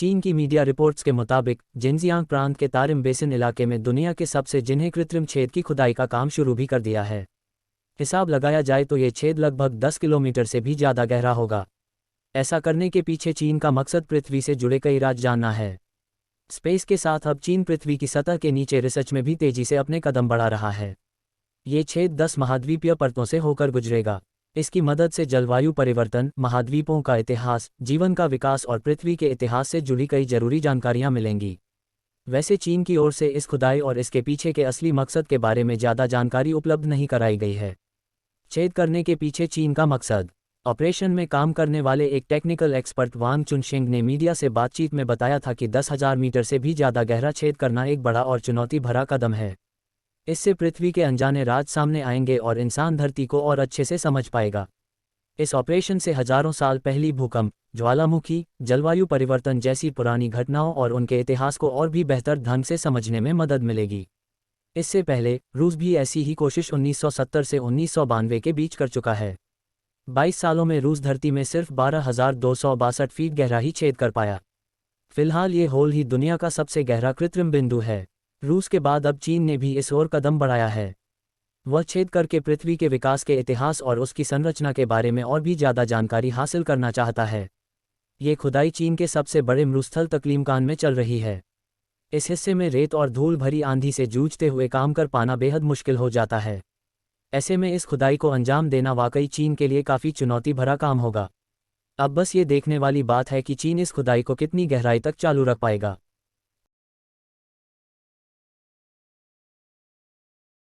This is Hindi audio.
चीन की मीडिया रिपोर्ट्स के मुताबिक जिनजियांग प्रांत के तारिम बेसिन इलाके में दुनिया के सबसे जिन्हें कृत्रिम छेद की खुदाई का काम शुरू भी कर दिया है। हिसाब लगाया जाए तो ये छेद लगभग 10 किलोमीटर से भी ज़्यादा गहरा होगा। ऐसा करने के पीछे चीन का मकसद पृथ्वी से जुड़े कई राज जानना है। स्पेस के साथ अब चीन पृथ्वी की सतह के नीचे रिसर्च में भी तेजी से अपने कदम बढ़ा रहा है। ये छेद 10 महाद्वीपीय परतों से होकर गुजरेगा। इसकी मदद से जलवायु परिवर्तन, महाद्वीपों का इतिहास, जीवन का विकास और पृथ्वी के इतिहास से जुड़ी कई जरूरी जानकारियां मिलेंगी। वैसे चीन की ओर से इस खुदाई और इसके पीछे के असली मकसद के बारे में ज़्यादा जानकारी उपलब्ध नहीं कराई गई है। छेद करने के पीछे चीन का मकसद। ऑपरेशन में काम करने वाले एक टेक्निकल एक्सपर्ट वांग चुनशेंग ने मीडिया से बातचीत में बताया था कि 10,000 मीटर से भी ज़्यादा गहरा छेद करना एक बड़ा और चुनौती भरा कदम है। इससे पृथ्वी के अनजाने राज सामने आएंगे और इंसान धरती को और अच्छे से समझ पाएगा। इस ऑपरेशन से हजारों साल पहली भूकंप, ज्वालामुखी, जलवायु परिवर्तन जैसी पुरानी घटनाओं और उनके इतिहास को और भी बेहतर ढंग से समझने में मदद मिलेगी। इससे पहले रूस भी ऐसी ही कोशिश 1970 से 1992 के बीच कर चुका है। 22 सालों में रूस धरती में सिर्फ 12,262 फीट गहरा ही छेद कर पाया। फिलहाल ये होल ही दुनिया का सबसे गहरा कृत्रिम बिंदु है। रूस के बाद अब चीन ने भी इस ओर कदम बढ़ाया है। वह छेद करके पृथ्वी के विकास के इतिहास और उसकी संरचना के बारे में और भी ज़्यादा जानकारी हासिल करना चाहता है। ये खुदाई चीन के सबसे बड़े मरुस्थल तकलीमकान में चल रही है। इस हिस्से में रेत और धूल भरी आंधी से जूझते हुए काम कर पाना बेहद मुश्किल हो जाता है। ऐसे में इस खुदाई को अंजाम देना वाकई चीन के लिए काफ़ी चुनौती भरा काम होगा। अब बस ये देखने वाली बात है कि चीन इस खुदाई को कितनी गहराई तक चालू रख पाएगा।